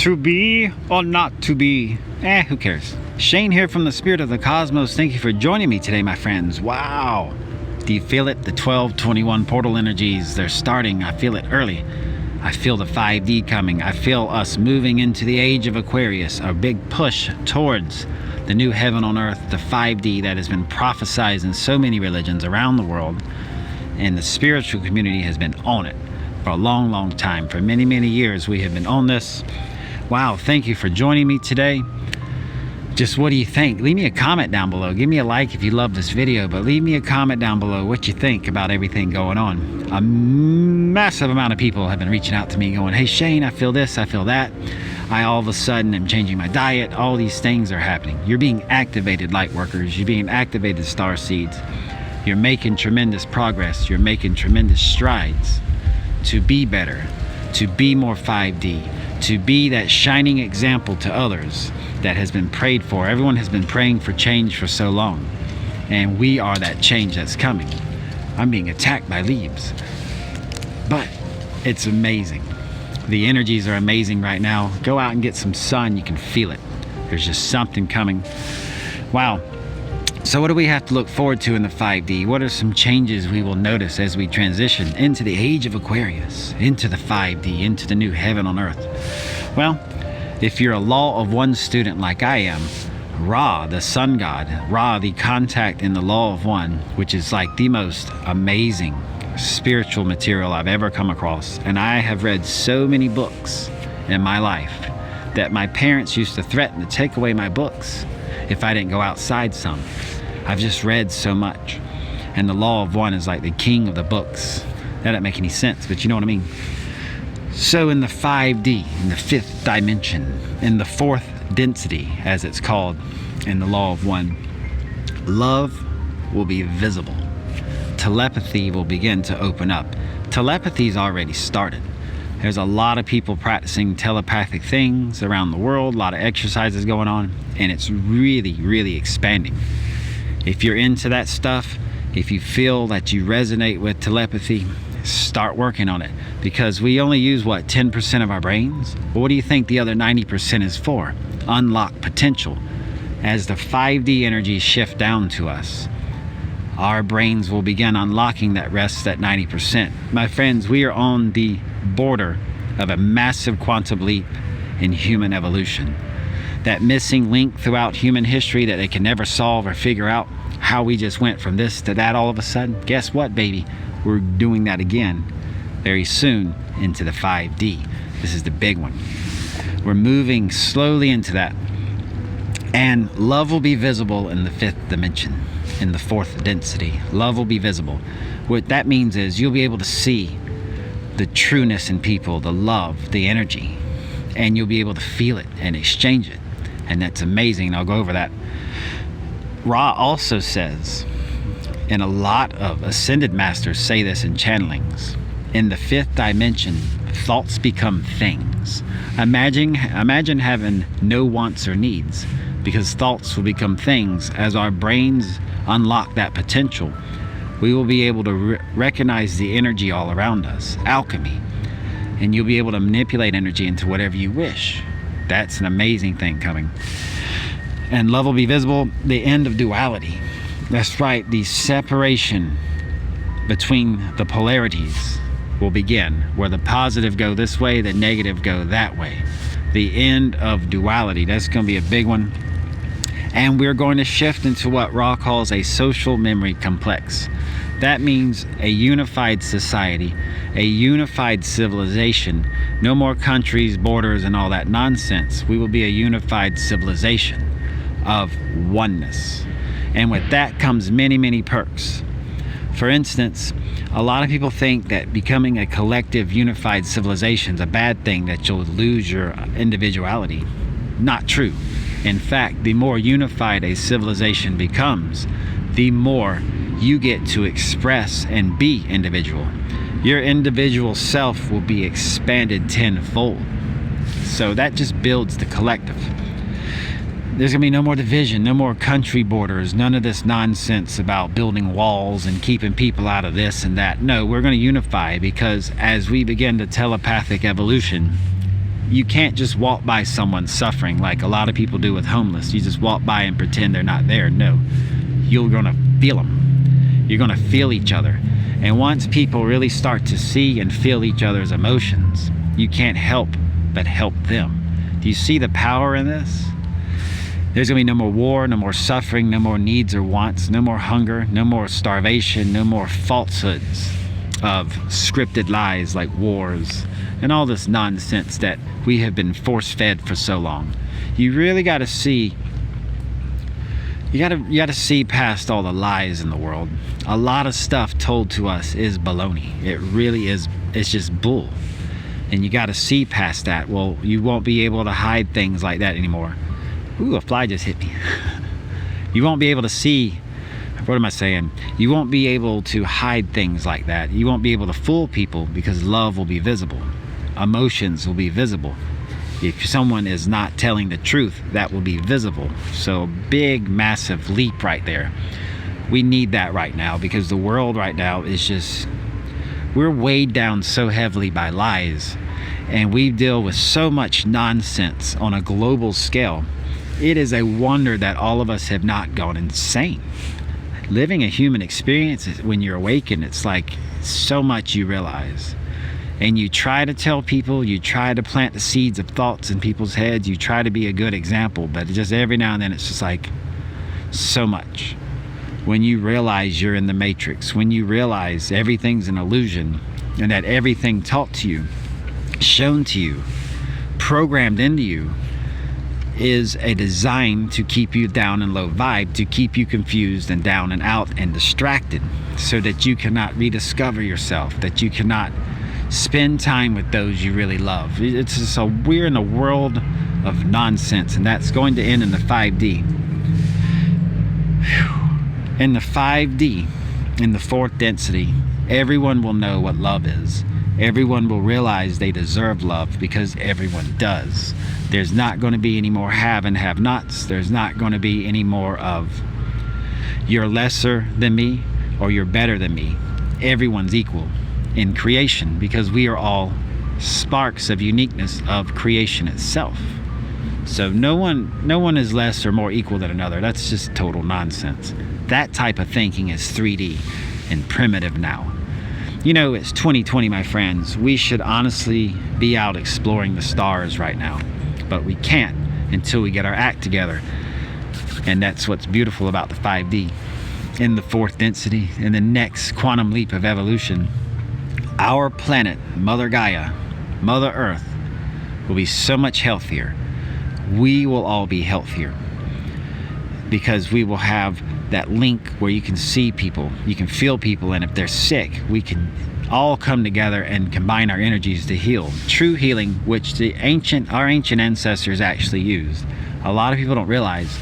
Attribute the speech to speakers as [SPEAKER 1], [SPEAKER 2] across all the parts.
[SPEAKER 1] To be or not to be? Who cares? Shane here from the Spirit of the Cosmos. Thank you for joining me today, my friends. Wow. Do you feel it? The 1221 portal energies, they're starting. I feel it early. I feel the 5D coming. I feel us moving into the age of Aquarius, a big push towards the new heaven on earth, the 5D that has been prophesized in so many religions around the world. And the spiritual community has been on it for a long, long time. For many, many years, we have been on this. Wow, thank you for joining me today. Just what do you think? Leave me a comment down below. Give me a like if you love this video, but leave me a comment down below what you think about everything going on. A massive amount of people have been reaching out to me going, hey Shane, I feel this, I feel that. I all of a sudden am changing my diet. All these things are happening. You're being activated, light workers. You're being activated, star seeds. You're making tremendous progress. You're making tremendous strides to be better, to be more 5D, to be that shining example to others that has been prayed for. Everyone has been praying for change for so long, and we are that change that's coming. I'm being attacked by leaves, but it's amazing. The energies are amazing right now. Go out and get some sun. You can feel it. There's just something coming. Wow. So what do we have to look forward to in the 5D? What are some changes we will notice as we transition into the age of Aquarius, into the 5D, into the new heaven on earth? Well, if you're a law of one student like I am, Ra, the sun god, Ra, the contact in the law of one, which is like the most amazing spiritual material I've ever come across. And I have read so many books in my life that my parents used to threaten to take away my books if I didn't go outside some. I've just read so much. And the law of one is like the king of the books. That doesn't make any sense, but you know what I mean. So in the 5D, in the fifth dimension, in the fourth density, as it's called in the law of one, love will be visible. Telepathy will begin to open up. Telepathy's already started. There's a lot of people practicing telepathic things around the world, a lot of exercises going on, and it's really, really expanding. If you're into that stuff, if you feel that you resonate with telepathy, start working on it, because we only use, what, 10% of our brains? Well, what do you think the other 90% is for? Unlock potential. As the 5D energies shift down to us, our brains will begin unlocking that rest, that 90%. My friends, we are on the border of a massive quantum leap in human evolution. That missing link throughout human history that they can never solve or figure out, how we just went from this to that all of a sudden. Guess what, baby? We're doing that again very soon into the 5D. This is the big one. We're moving slowly into that. And love will be visible in the fifth dimension, in the fourth density. Love will be visible. What that means is you'll be able to see the trueness in people, the love, the energy, and you'll be able to feel it and exchange it. And that's amazing. I'll go over that. Ra also says, and a lot of ascended masters say this in channelings, in the fifth dimension, thoughts become things. Imagine having no wants or needs, because thoughts will become things. As our brains unlock that potential, we will be able to recognize the energy all around us, alchemy, and you'll be able to manipulate energy into whatever you wish. That's an amazing thing coming. And love will be visible, the end of duality. That's right, the separation between the polarities will begin, where the positive go this way, the negative go that way. The end of duality, that's going to be a big one. And we're going to shift into what Ra calls a social memory complex. That means a unified society, a unified civilization. No more countries, borders, and all that nonsense. We will be a unified civilization of oneness. And with that comes many, many perks. For instance, a lot of people think that becoming a collective unified civilization is a bad thing, that you'll lose your individuality. Not true. In fact, the more unified a civilization becomes, the more you get to express and be individual. Your individual self will be expanded tenfold. So that just builds the collective. There's going to be no more division, no more country borders, none of this nonsense about building walls and keeping people out of this and that. No, we're going to unify, because as we begin the telepathic evolution, You can't just walk by someone suffering like a lot of people do with homeless. You just walk by and pretend they're not there. No, you're gonna feel them. You're gonna feel each other. And once people really start to see and feel each other's emotions, you can't help but help them. Do you see the power in this? There's gonna be no more war, no more suffering, no more needs or wants, no more hunger, no more starvation, no more falsehoods of scripted lies like wars and all this nonsense that we have been force-fed for so long. You really got to see, you got to see past all the lies in the world. A lot of stuff told to us is baloney. It really is. It's just bull. And you got to see past that. Well, you won't be able to hide things like that anymore. Ooh, a fly just hit me. You won't be able to see, what am I saying? You won't be able to hide things like that. You won't be able to fool people because love will be visible. Emotions will be visible. If someone is not telling the truth, that will be visible. So big, massive leap right there. We need that right now because the world right now is just, we're weighed down so heavily by lies, and we deal with so much nonsense on a global scale. It is a wonder that all of us have not gone insane. Living a human experience, when you're awakened, it's like so much you realize. And you try to tell people, you try to plant the seeds of thoughts in people's heads, you try to be a good example, but just every now and then it's just like so much. When you realize you're in the matrix, when you realize everything's an illusion and that everything taught to you, shown to you, programmed into you is a design to keep you down and low vibe, to keep you confused and down and out and distracted so that you cannot rediscover yourself, that you cannot spend time with those you really love. It's just we're in a world of nonsense, and that's going to end in the 5D. Whew. In the 5D, in the fourth density, everyone will know what love is. Everyone will realize they deserve love because everyone does. There's not going to be any more have and have nots. There's not going to be any more of you're lesser than me or you're better than me. Everyone's equal in creation because we are all sparks of uniqueness of creation itself. So no one is less or more equal than another. That's just total nonsense. That type of thinking is 3D and primitive now. You know, it's 2020, my friends. We should honestly be out exploring the stars right now, but we can't until we get our act together. And that's what's beautiful about the 5D. In the fourth density, in the next quantum leap of evolution, our planet, Mother Gaia, Mother Earth, will be so much healthier. We will all be healthier because we will have that link where you can see people, you can feel people, and if they're sick, we can all come together and combine our energies to heal. True healing, which our ancient ancestors actually used. A lot of people don't realize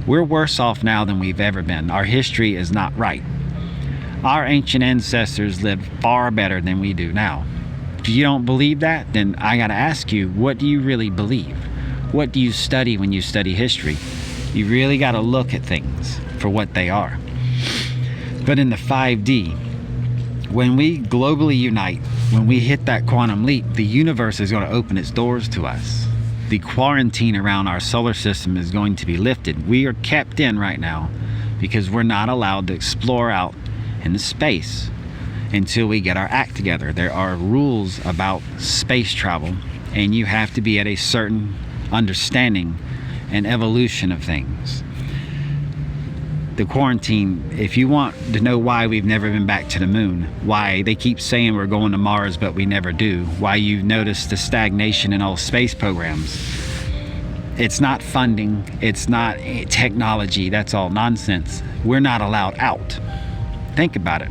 [SPEAKER 1] we're worse off now than we've ever been. Our history is not right. Our ancient ancestors lived far better than we do now. If you don't believe that, then I gotta ask you, what do you really believe? What do you study when you study history? You really gotta look at things for what they are. But in the 5D, when we globally unite, when we hit that quantum leap, the universe is going to open its doors to us. The quarantine around our solar system is going to be lifted. We are kept in right now because we're not allowed to explore out in the space until we get our act together. There are rules about space travel, and you have to be at a certain understanding and evolution of things. The quarantine, if you want to know why we've never been back to the moon, why they keep saying we're going to Mars but we never do, why you've noticed the stagnation in all space programs, it's not funding, it's not technology, that's all nonsense. We're not allowed out. Think about it.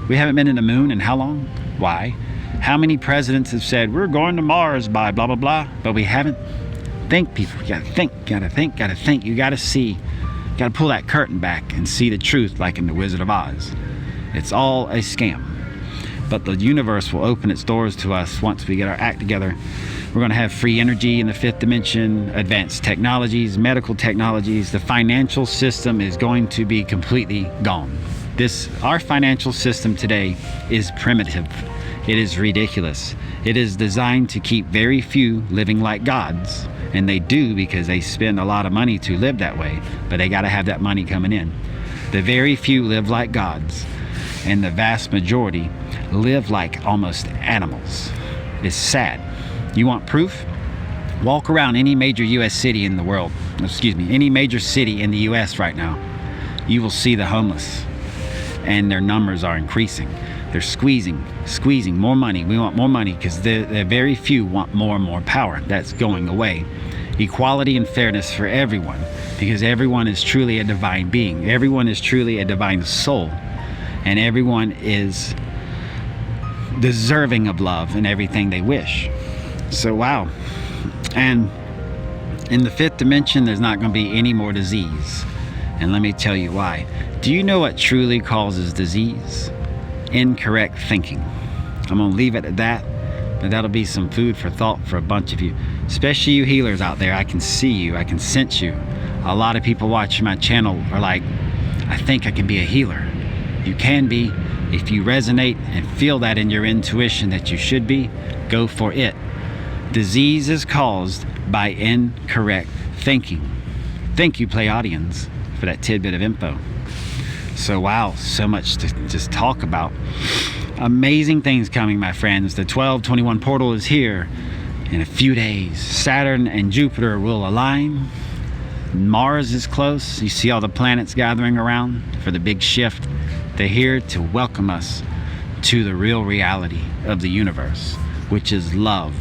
[SPEAKER 1] We haven't been in the moon in how long? Why? How many presidents have said we're going to Mars by blah blah blah, but we haven't? Think, people. You gotta think, gotta think, gotta think. You gotta see. Got to pull that curtain back and see the truth, like in The Wizard of Oz. It's all a scam. But the universe will open its doors to us once we get our act together. We're going to have free energy in the fifth dimension, advanced technologies, medical technologies. The financial system is going to be completely gone. Our financial system today is primitive. It is ridiculous. It is designed to keep very few living like gods. And they do, because they spend a lot of money to live that way. But they got to have that money coming in. The very few live like gods. And the vast majority live like almost animals. It's sad. You want proof? Walk around any major U.S. city in the world. Excuse me, any major city in the U.S. right now. You will see the homeless. And their numbers are increasing. They're squeezing more money. We want more money because the very few want more and more power. That's going away. Equality and fairness for everyone, because everyone is truly a divine being. Everyone is truly a divine soul, and everyone is deserving of love and everything they wish. So wow. And in the fifth dimension, there's not going to be any more disease. And let me tell you why. Do you know what truly causes disease? Incorrect thinking. I'm going to leave it at that, but that'll be some food for thought for a bunch of you, especially you healers out there. I can see you, I can sense you. A lot of people watching my channel are like, I think I can be a healer. You can be. If you resonate and feel that in your intuition that you should be, go for it. Disease is caused by incorrect thinking. Thank you, Pleiadians, for that tidbit of info. So wow, so much to just talk about. Amazing things coming, my friends. The 1221 portal is here in a few days. Saturn and Jupiter will align. Mars is close. You see all the planets gathering around for the big shift. They're here to welcome us to the real reality of the universe, which is love.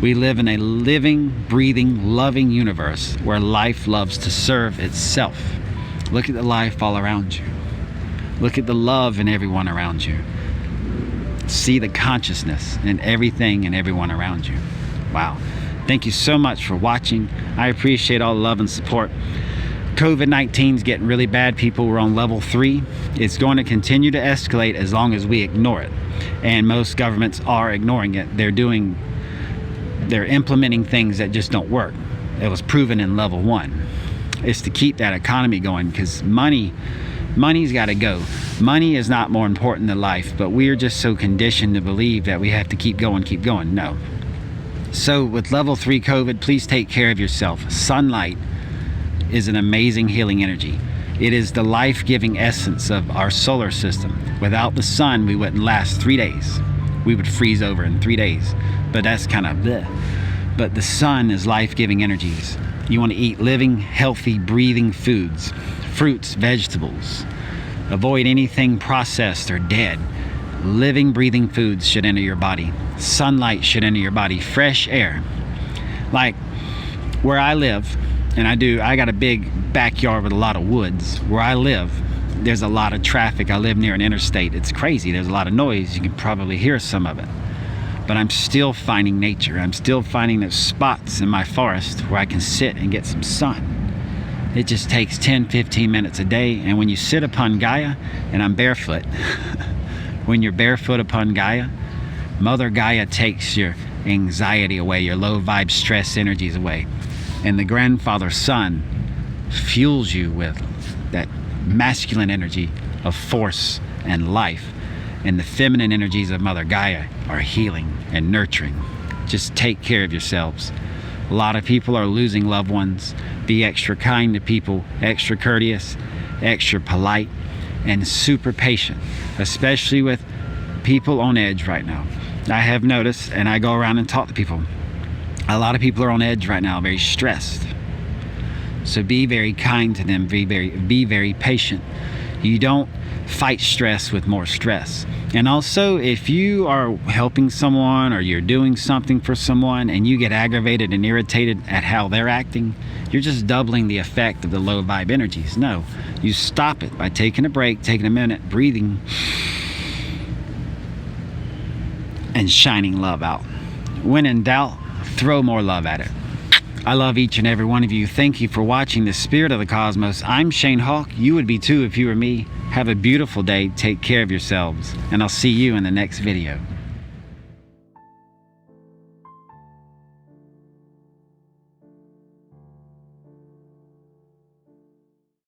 [SPEAKER 1] We live in a living, breathing, loving universe where life loves to serve itself. Look at the life all around you. Look at the love in everyone around you. See the consciousness in everything and everyone around you. Wow. Thank you so much for watching. I appreciate all the love and support. COVID-19 is getting really bad, people. We're on level 3. It's going to continue to escalate as long as we ignore it. And most governments are ignoring it. They're implementing things that just don't work. It was proven in level 1. It's to keep that economy going, because money's got to go. Money is not more important than life, but we're just so conditioned to believe that we have to keep going. No. So with level 3 COVID, please take care of yourself. Sunlight is an amazing healing energy. It is the life-giving essence of our solar system. Without the sun, we wouldn't last 3 days. We would freeze over in 3 days. But that's kind of bleh. But the sun is life-giving energies. You want to eat living, healthy, breathing foods, fruits, vegetables. Avoid anything processed or dead. Living, breathing foods should enter your body. Sunlight should enter your body. Fresh air. Like where I live, and I got a big backyard with a lot of woods. Where I live, there's a lot of traffic. I live near an interstate. It's crazy. There's a lot of noise. You can probably hear some of it. But I'm still finding nature. I'm still finding those spots in my forest where I can sit and get some sun. It just takes 10-15 minutes a day. And when you sit upon Gaia, and I'm barefoot, when you're barefoot upon Gaia, Mother Gaia takes your anxiety away, your low vibe stress energies away. And the grandfather sun fuels you with that masculine energy of force and life. And the feminine energies of Mother Gaia are healing and nurturing. Just take care of yourselves. A lot of people are losing loved ones. Be extra kind to people, extra courteous, extra polite, and super patient, especially with people on edge right now. I have noticed, and I go around and talk to people, a lot of people are on edge right now, very stressed. So be very kind to them, be very patient. You don't fight stress with more stress. And also, if you are helping someone or you're doing something for someone and you get aggravated and irritated at how they're acting, you're just doubling the effect of the low vibe energies. No, you stop it by taking a break, taking a minute, breathing, and shining love out. When in doubt, throw more love at it. I love each and every one of you. Thank you for watching The Spirit of the Cosmos. I'm Shane Hawk. You would be too if you were me. Have a beautiful day. Take care of yourselves. And I'll see you in the next video.